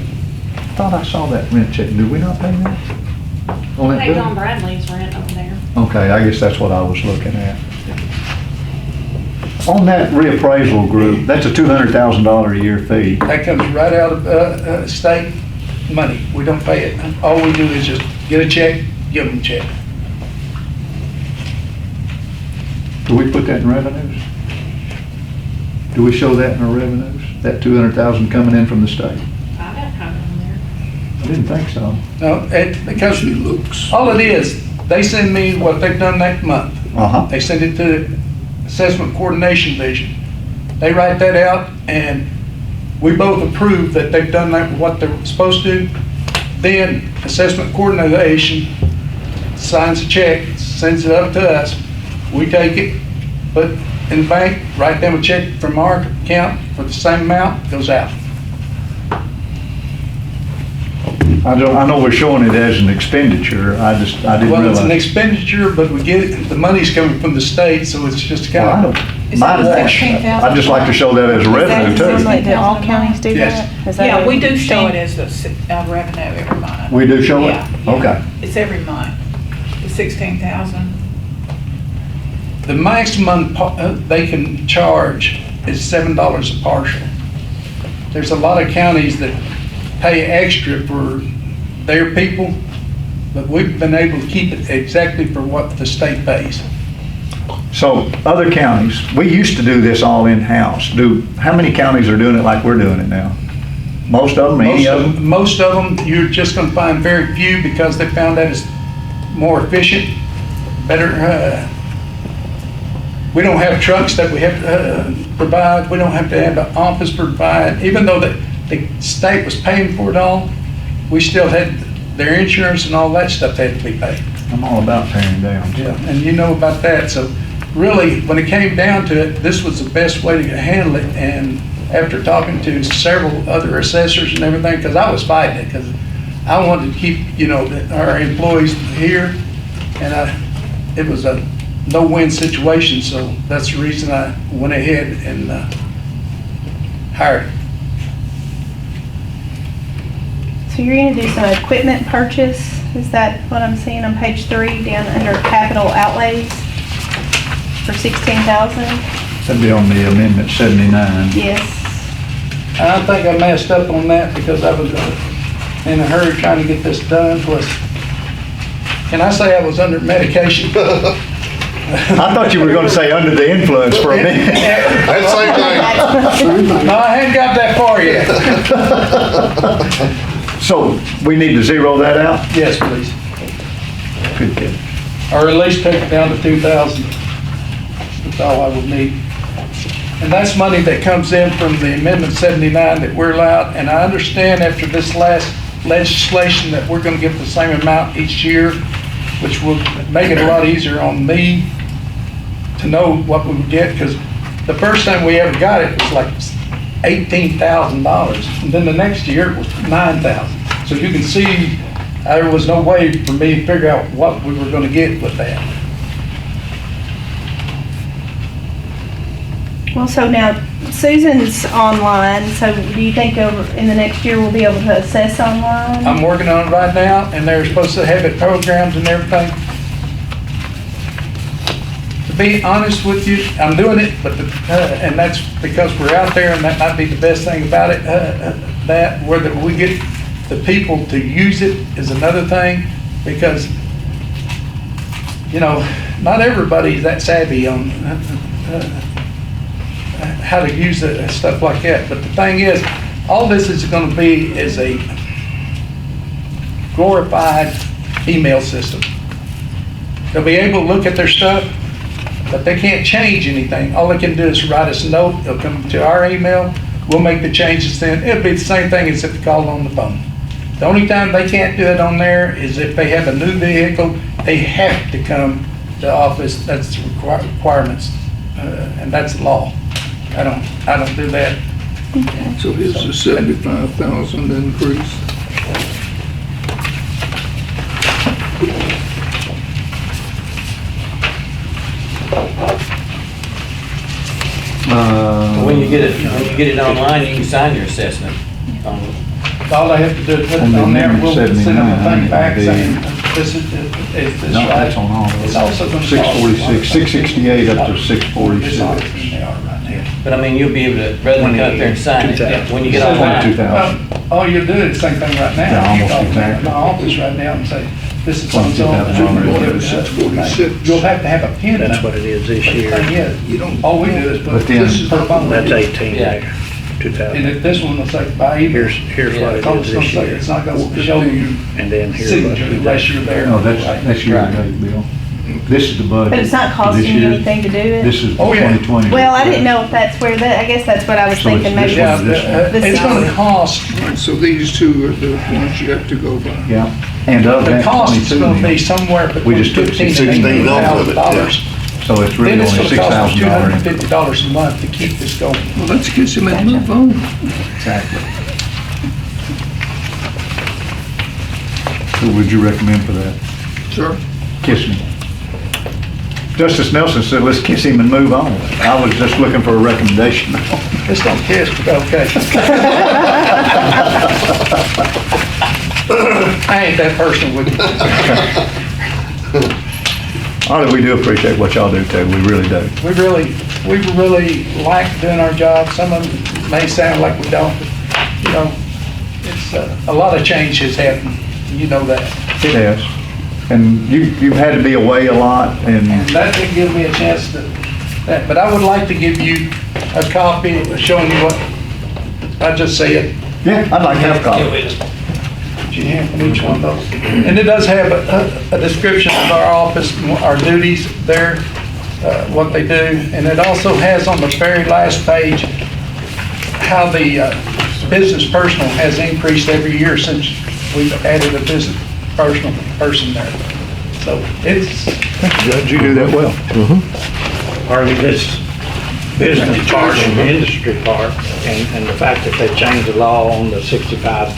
Thought I saw that rent check. Did we not pay that? On that Hey, bill? John Bradley's rent over there. Okay, I guess that's what I was looking at. On that reappraisal group, that's a $200,000 a year fee. That comes right out of state money. We don't pay it. All we do is just get a check, give them a check. Do we put that in revenues? Do we show that in our revenues? That 200,000 coming in from the state? I got covered on there. I didn't think so. No, because all it is, they send me what they've done that month. Uh-huh. They send it to the Assessment Coordination Division. They write that out, and we both approve that they've done what they're supposed to. Then Assessment Coordination signs a check, sends it up to us. We take it, put it in the bank, write them a check from our account for the same amount, goes out. I know we're showing it as an expenditure. I didn't Well, it's an realize. expenditure, but we get it, the money's coming from the state, so it's just Well, I kind don't- of. Is my that wash. 16,000? I'd just like to show that as a revenue Is that too. like that all counties do Yes. that? Is that Yeah, what we do show it it's- as a revenue every month. We do show it? Yeah, yeah. Okay. It's every month. The 16,000. The maximum they can charge is $7 a partial. There's a lot of counties that pay extra for their people, but we've been able to keep it exactly for what the state pays. So other counties, we used to do this all in-house. How many counties are doing it like we're doing it now? Most of them, any of them? Most of them, you're just gonna find very few because they found that it's more efficient, better, we don't have trucks that we have to provide, we don't have to have an office provide, even though the state was paying for it all, we still had their insurance and all that stuff had to be paid. I'm all about tearing down. Yeah, and you know about that, so really, when it came down to it, this was the best way to handle it, and after talking to several other assessors and everything, because I was fighting it, because I wanted to keep, our employees here, and it was a no-win situation, so that's the reason I went ahead and hired him. So you're gonna do some equipment purchase? Is that what I'm seeing on page 3 down under capital outlays for 16,000? That'd be on the amendment 79. Yes. I think I messed up on that because I was in a hurry trying to get this done, plus, can I say I was under medication? I thought you were going to say under the influence for a minute. That same thing. No, I hadn't got that far yet. So we need to zero that out? Yes, please. Good kid. Or at least take it down to 2,000. That's all I would need. And that's money that comes in from the Amendment 79 that we're allowed. And I understand after this last legislation that we're going to get the same amount each year, which will make it a lot easier on me to know what we would get. Because the first time we ever got it was like $18,000. And then the next year it was $9,000. So you can see there was no way for me to figure out what we were going to get with that. Well, so now Susan's online, so do you think in the next year we'll be able to assess online? I'm working on it right now, and they're supposed to have it programmed and everything. To be honest with you, I'm doing it, but, and that's because we're out there, and that might be the best thing about it, that whether we get the people to use it is another thing, because, not everybody's that savvy on how to use it and stuff like that. But the thing is, all this is gonna be is a glorified email system. They'll be able to look at their stuff, but they can't change anything. All they can do is write us a note, it'll come to our email, we'll make the changes then. It'll be the same thing as if they called on the phone. The only time they can't do it on there is if they have a new vehicle, they have to come to the office, that's the requirements, and that's the law. I don't do that. So here's the 75,000 increase. When you get it online, you can sign your assessment. All I have to do is put it on there, and we'll send them a thing back saying, this is this No, right? that's on all of It's it. also gonna cost- 646, 668 up to 646. Dishonest than they are right now. But I mean, you'll be able to, rather than come up there and sign it, when you get Send that online. 2,000. All you do is the same thing right now. Yeah, almost You call exactly. my office right now and say, this is Twenty-two thousand $2,000. You'll have to have a pen. That's what it is this year. You don't, all we do is put, But then- this is per phone. That's 18 Yeah. there, And 2,000. if this one will say by email. Here's what It's all it it's is gonna this say, year. it's not gonna show you And then here's what signature it unless is. you're there. No, that's year-to-date bill. This is the budget. But it's not for costing this you year. anything to do it? This is Oh, yeah. 2020. Well, I didn't know if that's where that, I guess that's what I was So it's thinking, this maybe. Yeah, one. it's gonna cost, So these two are the ones you have to go by. Yeah, and of the that cost is 22 gonna be million, somewhere We between just took 15 and 16 off of it, $18,000. so it's really Then it's only gonna cost us $6,000. $250 a month to keep this going. Well, let's get some in the phone. Exactly. Who would you recommend for that? Sir? Kiss me. Justice Nelson said, let's kiss him and move on. I was just looking for a recommendation. Just don't kiss, but okay. I ain't that person with you. All right, we do appreciate what y'all do too, we really do. We really like doing our job. Some of them may sound like we don't, but, you know, it's, a lot of change has happened. You know that. It has. And you've had to be away a lot And and, that didn't give me a chance to, that, but I would like to give you a copy showing you what I just said. yeah, I'd like to have a copy. You have from each one of those. And it does have a description of our office, our duties there, what they do. And it also has on the very last page how the business personal has increased every year since we've added a business personal person there. So it's, Judge, you do that well. Harvey, this business part and the industry part, and the fact that they changed the law on the 65-35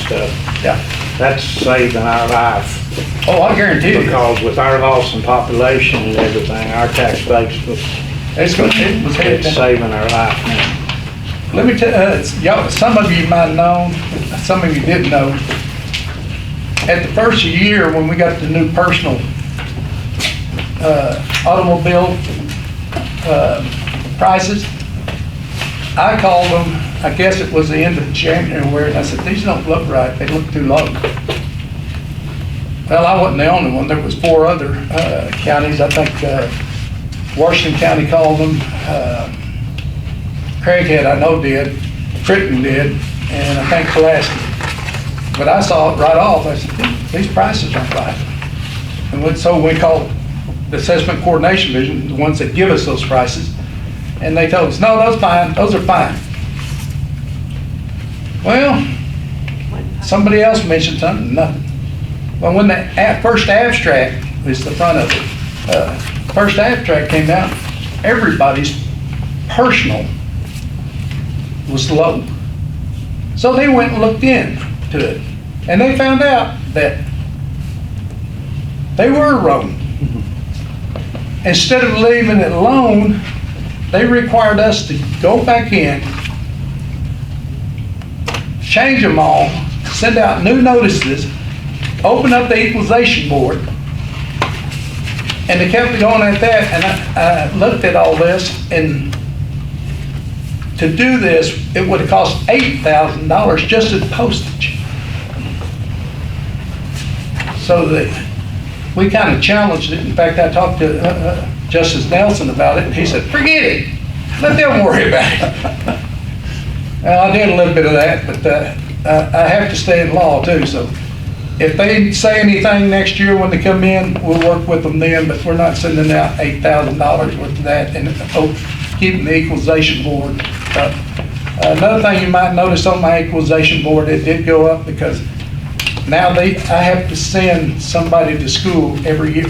stuff, yeah. that's saving our life. Oh, I guarantee you. Because with our loss in population and everything, our tax base was, It was headed it's down. saving our life now. Let me tell, y'all, some of you might have known, some of you didn't know. At the first year, when we got the new personal automobile prices, I called them, I guess it was the end of January, and I said, these don't look right, they look too low. Well, I wasn't the only one, there was 4 other counties, I think Washington County called them, Craighead I know did, Crittenden did, and I think Pulaski. But I saw it right off, I said, these prices aren't right. And so we called the Assessment Coordination Division, the ones that give us those prices, and they told us, no, those are fine. Well, somebody else mentioned something, nothing. Well, when the first abstract is the front of it, first abstract came out, everybody's personal was low. So they went and looked into it, and they found out that they were wrong. Instead of leaving it alone, they required us to go back in, change them all, send out new notices, open up the equalization board, and they kept going at that, and I looked at all this, and to do this, it would have cost $8,000 just as postage. So we kind of challenged it. In fact, I talked to Justice Nelson about it, and he said, forget it. Let them worry about it. Well, I did a little bit of that, but I have to stay in law too, so if they say anything next year when they come in, we'll work with them then, but we're not sending out $8,000 worth of that and keeping the equalization board up. Another thing you might notice on my equalization board, it did go up because now I have to send somebody to school every year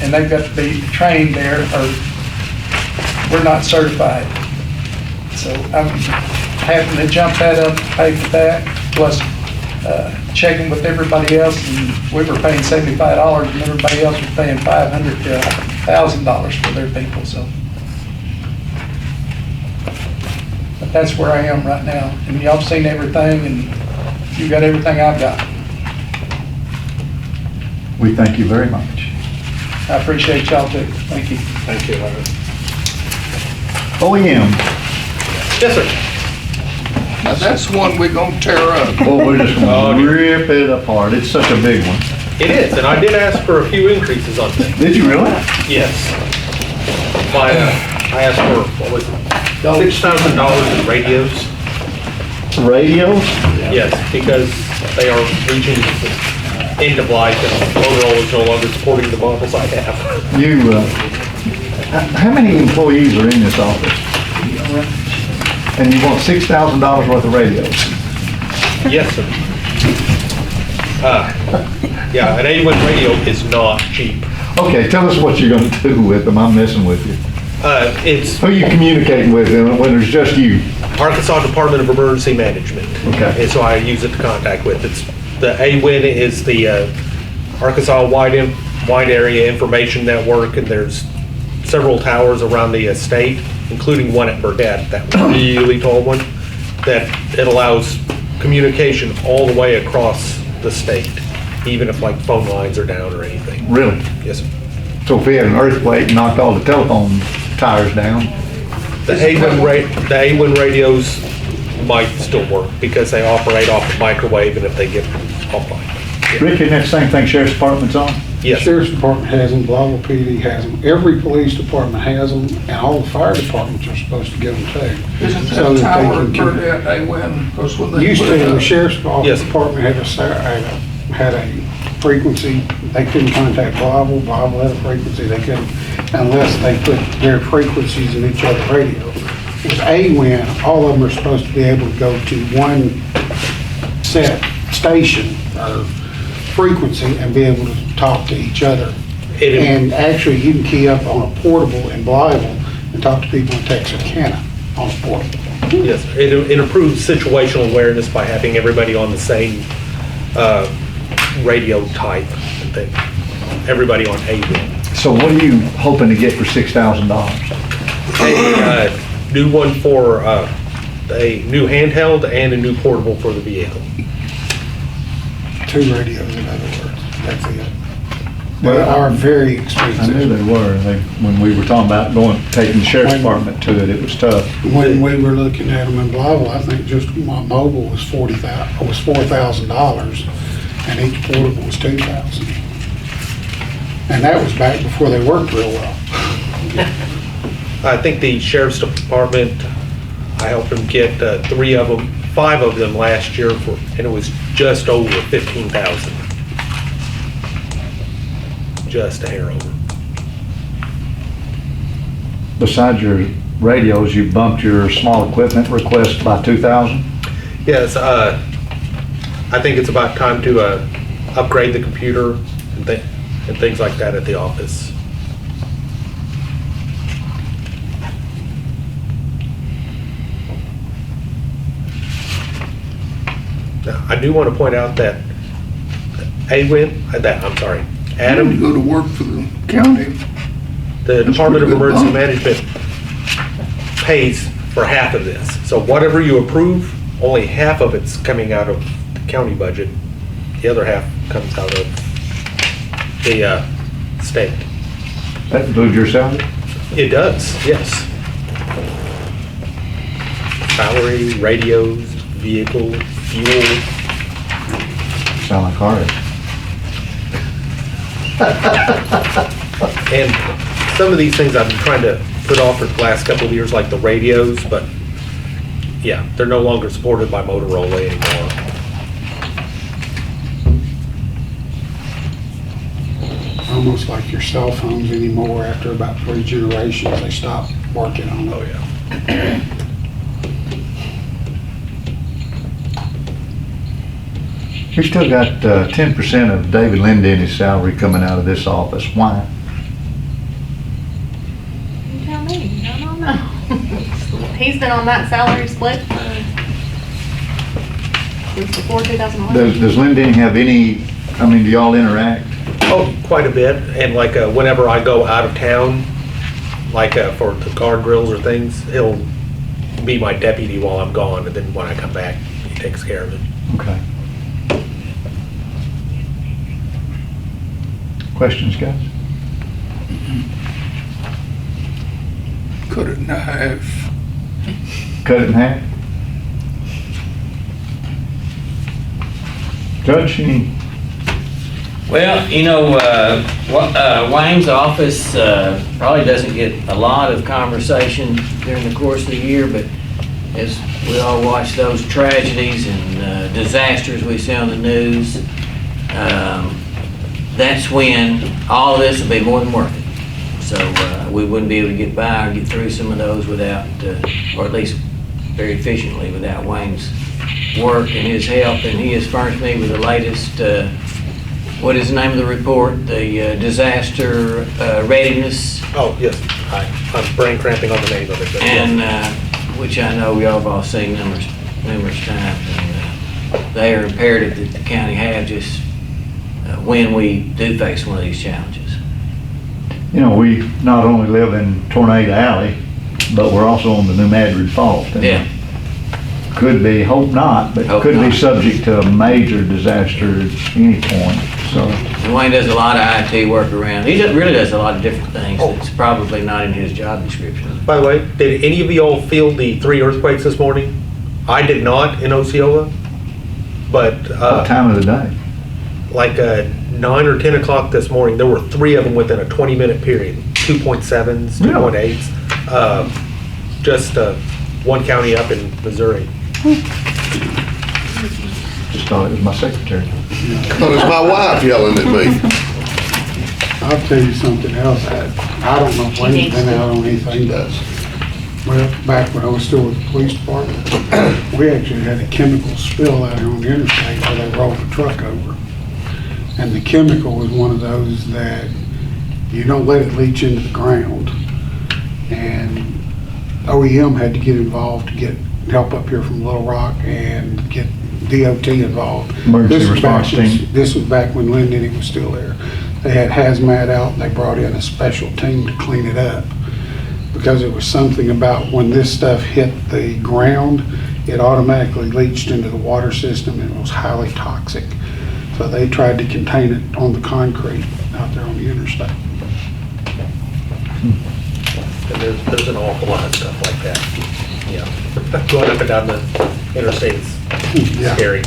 and they've got to be trained there or we're not certified. So I'm having to jump that up to pay for that, plus checking with everybody else, and we were paying $75 and everybody else was paying $500 to $1,000 for their people, so. But that's where I am right now, and y'all seen everything, and you got everything I've got. We thank you very much. I appreciate y'all too, thank you. Thank you, Larry. OEM, Yes, sir. Now, that's one we're gonna tear up. well, we're just gonna rip it apart. It's such a big one. It is, and I did ask for a few increases on things. Did you really? Yes. I asked for, what was it, $6,000 in radios? Radios? Yes, because they are reaching the end of life and Motorola is no longer supporting the models I have. You, how many employees are in this office? And you want $6,000 worth of radios? Yes, sir. Yeah, an A1 radio is not cheap. Okay, tell us what you're gonna do with them. I'm messing with you. It's Who are you communicating with when there's just you? Arkansas Department of Emergency Management. Okay. And so I use it to contact with. It's, the AWIN is the Arkansas Wide Area Information Network, and there's several towers around the state, including one at Burdett, that really tall one, that it allows communication all the way across the state, even if like phone lines are down or anything. Really? Yes, sir. So if we had an earthquake, knocked all the telephone towers down, The A1 radios might still work because they operate off the microwave and if they get offline. Rick, isn't that the same thing Sheriff's Department's on? Yes, sir. Sheriff's Department has them, Blytheville PD has them, every police department has them, and all the fire departments are supposed to get them too. Isn't So that that tower they can Burdett, they win, because when they. Used put it to, the up- sheriff's Yes. department had a frequency, they couldn't contact Blytheville, Blytheville had a frequency, they couldn't, unless they put their frequencies in each other's radio. With AWIN, all of them are supposed to be able to go to one set station or frequency and be able to talk to each other. And actually, you can key up on a portable in Blytheville and talk to people in Texarkana on a portable. Yes, sir. It improves situational awareness by having everybody on the same radio type and thing. Everybody on AWIN. So what are you hoping to get for $6,000? A new one for a new handheld and a new portable for the vehicle. 2 radios, in other words, that's it. They Well, are very I knew expensive. they were. When we were talking about taking the Sheriff's Department to it, it was tough. When we were looking at them in Blytheville, I think just my mobile was $4,000, and each portable was $2,000. And that was back before they worked real well. I think the sheriff's department, I helped them get 5 of them last year and it was just over 15,000. Just a hair over. Besides your radios, you bumped your small equipment request by 2,000? Yes, I think it's about time to upgrade the computer and things like that at the office. Now, I do want to point out that Adam, You go to work for the county. the That's Department of pretty good Emergency bump. Management pays for half of this. So whatever you approve, only half of it's coming out of the county budget. The other half comes out of the state. That includes your salary? It does, yes. Salary, radios, vehicle, fuel. Sound like Harris. And some of these things I've been trying to put off for the last couple of years, like the radios, but Yeah, they're no longer supported by Motorola anymore. Almost like your cell phones anymore, after about 3 generations, they stop working on Oh, it. yeah. We still got 10% of David Linden's salary coming out of this office. Why? You tell me, I don't know. He's been on that salary split since before 2011. Does Linden have any, I mean, do y'all interact? Oh, quite a bit, and like, whenever I go out of town, like, for the guardrails or things, he'll be my deputy while I'm gone, and then when I come back, he takes care of it. Okay. Questions, guys? Cut it in half. Cut it in half? Judge, any? Well, you know, Wayne's office probably doesn't get a lot of conversation during the course of the year, but as we all watch those tragedies and disasters we see on the news, that's when all of this will be more than worth it. So we wouldn't be able to get by or get through some of those without, or at least very efficiently without Wayne's work and his help. And he has furnished me with the latest, what is the name of the report? The disaster readiness. Oh, yes, I'm brain cramping on the name of it. But And, yes. which I know we all have all seen numerous times. And they are imperative that the county have just when we do face one of these challenges. You know, we not only live in Tornado Alley, but we're also on the New Madrid Fault. And Yeah. Could be, hope not, but Hope could be not. subject to a major disaster at any point, so. And Wayne does a lot of IT work around. He really does a lot of different things that's probably not in his job description. By the way, did any of y'all feel the 3 earthquakes this morning? I did not in Osceola, but What time of the day? like 9 or 10 o'clock this morning, there were 3 of them within a 20-minute period, 2.7s, 2.8s. Just one county up in Missouri. Just thought it was my secretary. Thought it was my wife yelling at me. I'll tell you something else, I don't know if Wayne's been out on anything. Well, back when I was still with the police department, we actually had a chemical spill out here on the interstate where they rolled the truck over. And the chemical was one of those that you don't let it leach into the ground. And OEM had to get involved to get help up here from Little Rock and get DOT involved. Emergency This was back- response team. This was back when Linden was still there. They had hazmat out and they brought in a special team to clean it up. Because it was something about when this stuff hit the ground, it automatically leached into the water system and it was highly toxic. So they tried to contain it on the concrete out there on the interstate. And there's an awful lot of stuff like that. Yeah, going up and down the interstate is Yeah. scary.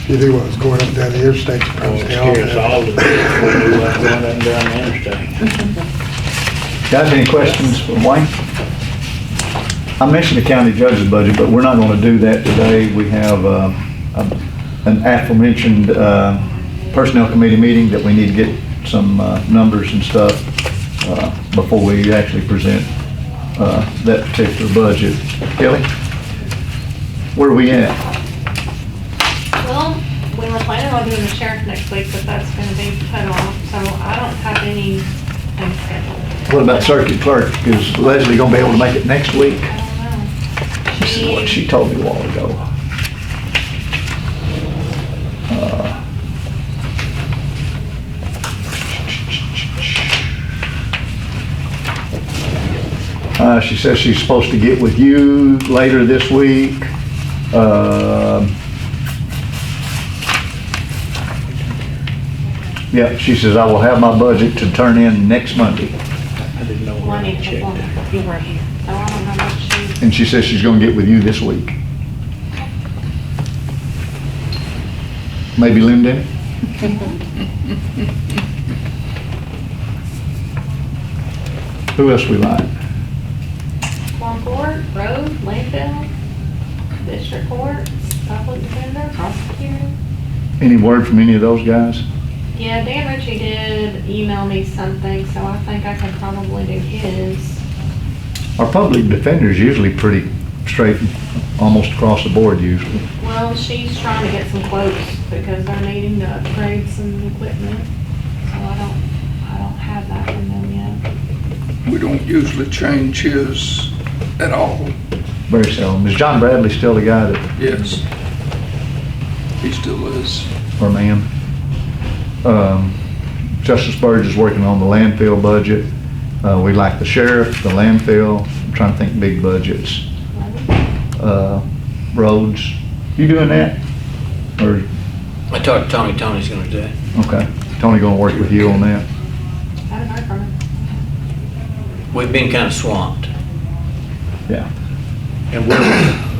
You do what was going up down the interstate. Oh, it scares all the people who do that going up and down the interstate. Guys, any questions for Wayne? I mentioned the county judge's budget, but we're not going to do that today. We have an aforementioned personnel committee meeting that we need to get some numbers and stuff before we actually present that particular budget. Kelly, where are we at? Well, we were planning on doing the sheriff next week, but that's gonna be put off, so I don't have anything scheduled. What about circuit clerk? Is Leslie going to be able to make it next week? I don't know. This is what she told me a while ago. She says she's supposed to get with you later this week. Yeah, she says, I will have my budget to turn in next Monday. I didn't know Well, where I to need to check look. that. You weren't here, so I don't know what she. And she says she's going to get with you this week. Maybe Linden? Who else we like? Longport, Road, Landfill. district courts, public defender, prosecutor. Any word from any of those guys? Yeah, Dan Ritchie did email me something, so I think I could probably do his. Our public defender's usually pretty straight, almost across the board usually. Well, she's trying to get some quotes because they're needing to upgrade some equipment. So I don't have that from them yet. We don't usually change his at all. Very seldom. Is John Bradley still the guy that, Yes. He still is. or man? Justice Burge is working on the landfill budget. We like the sheriff, the landfill, I'm trying to think big budgets. Roads. You doing that? Or, I talked to Tony, Tony's gonna do it. okay. Tony gonna work with you on that? I haven't heard from him. We've been kind of swamped. Yeah. And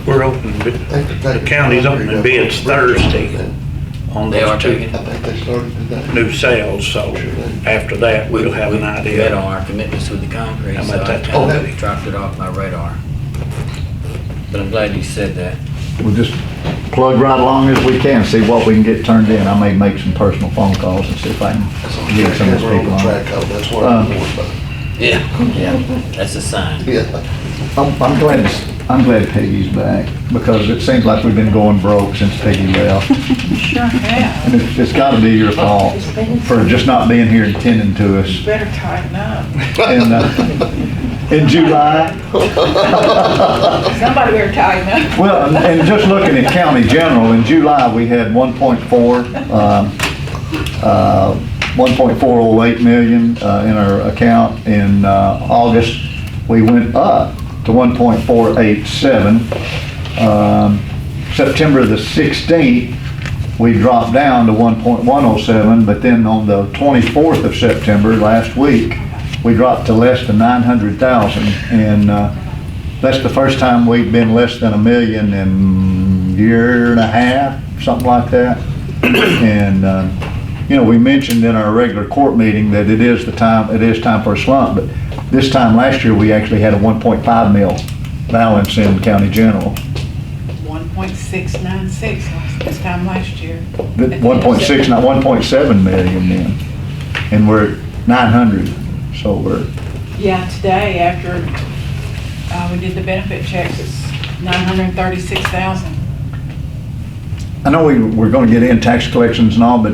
we're opening, the county's opening bids Thursday on They are those two taking, I think they started today. new sales, so after that, we'll have an bet idea. on our commitments with the concrete, How so much I that kind costs. of dropped it off my radar. But I'm glad you said that. We'll just plug right along as we can, see what we can get turned in. I may make some personal phone calls and see if I That's on can get some of these we're on people the on. track code, that's what I'm worried about. Yeah, yeah, that's a sign. Yeah. I'm glad Peggy's back, because it seems like we've been going broke since Peggy left. Sure have. And it's gotta be your fault for just not being here and tending to us. Better tighten up. In July, Somebody better tighten up. well, and just looking at county general, in July, we had 1.408 million in our account. In August, we went up to 1.487. September the 16th, we dropped down to 1.107, but then on the 24th of September, last week, we dropped to less than 900,000. And that's the first time we've been less than $1 million in a year and a half, something like that. And, you know, we mentioned in our regular court meeting that it is time for a slump, but this time last year, we actually had a 1.5 mil balance in county general. 1.696 this time last year. 1.6, not 1.7 million then, and we're at 900, so we're, Yeah, today, after we did the benefit checks, it's 936,000. I know we're gonna get in tax collections and all, but,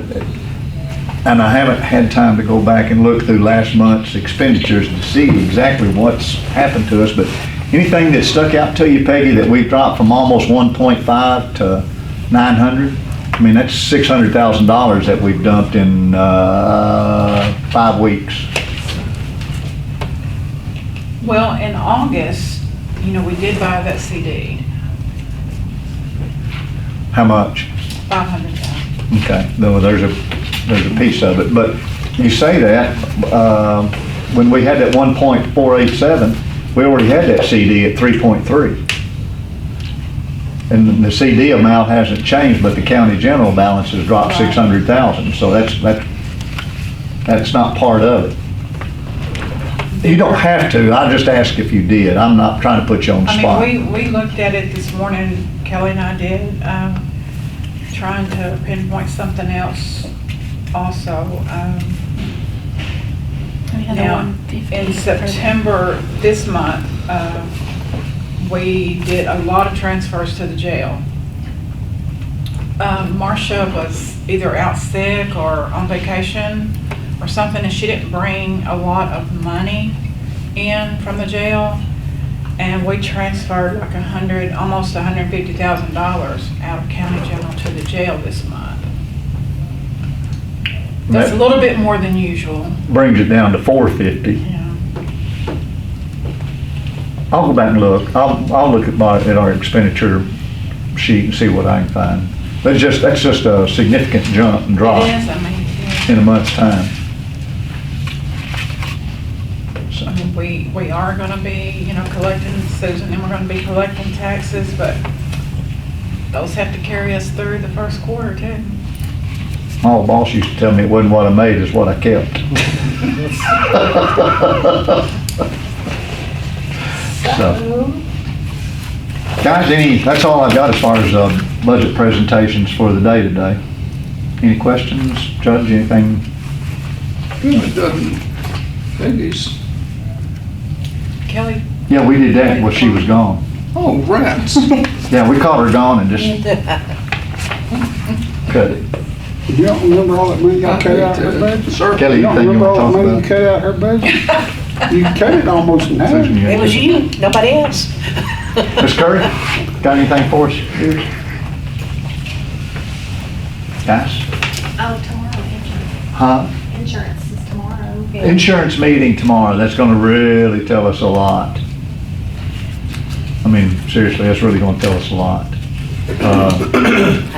and I haven't had time to go back and look through last month's expenditures to see exactly what's happened to us, but anything that stuck out to you, Peggy, that we dropped from almost 1.5 to 900? I mean, that's $600,000 that we've dumped in 5 weeks. Well, in August, you know, we did buy that CD, How much? 500,000. Okay, no, there's a piece of it, but you say that, when we had that 1.487, we already had that CD at 3.3. And the CD amount hasn't changed, but the county general balance has dropped Right. 600,000, so that's not part of it. You don't have to, I just asked if you did, I'm not trying to put you on the spot. I mean, we looked at it this morning, Kelly and I did, trying to pinpoint something else also. Now, in September, this month, we did a lot of transfers to the jail. Marcia was either out sick or on vacation or something, and she didn't bring a lot of money in from the jail. And we transferred like almost $150,000 out of county general to the jail this month. That's a little bit more than usual. Brings it down to 450. Yeah. I'll go back and look. I'll look at our expenditure sheet and see what I can find. But that's just a significant jump and drop It is, I mean, yeah. in a month's time. So, I mean, we are gonna be, you know, collecting, Susan, and we're gonna be collecting taxes, but those have to carry us through the first quarter too. my old boss used to tell me it wasn't what I made, it's what I kept. So, Guys, that's all I've got as far as budget presentations for the day today. Any questions? Judge, anything? It doesn't, think he's, Kelly, Yeah, we did that while she was gone. oh, rats. Yeah, we caught her gone and just cut it. You don't remember all that money you cut out of her budget? Sir, Kelly, You don't anything you remember want to all talk the money you about? cut out of her budget? You cut it almost in half. Susan, you- It was you, nobody else. Ms. Curry, got anything for us? Guys? Oh, tomorrow, insurance. Huh? Insurance is tomorrow. Insurance meeting tomorrow, that's gonna really tell us a lot. I mean, seriously, that's really gonna tell us a lot. I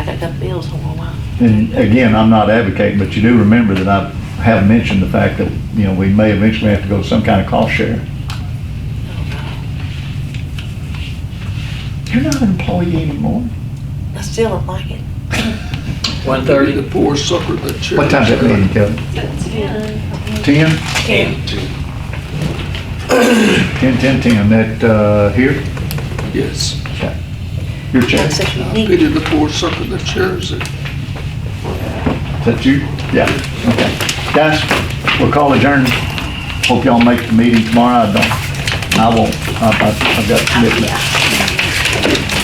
got the bills on my mind. And again, I'm not advocating, but you do remember that I have mentioned the fact that, you know, we may eventually have to go to some kind of cost share. You're not an employee anymore. I still don't like it. 1:30? The poor sucker that chairs. What time's that meeting, Kelly? 10? 10, that, here? Yes. Okay. Your chair. Is That's if you I need pity the poor sucker that chairs it. that you? Yeah, okay. Guys, we'll call adjourned. Hope y'all make the meeting tomorrow. I won't. I've got commitments.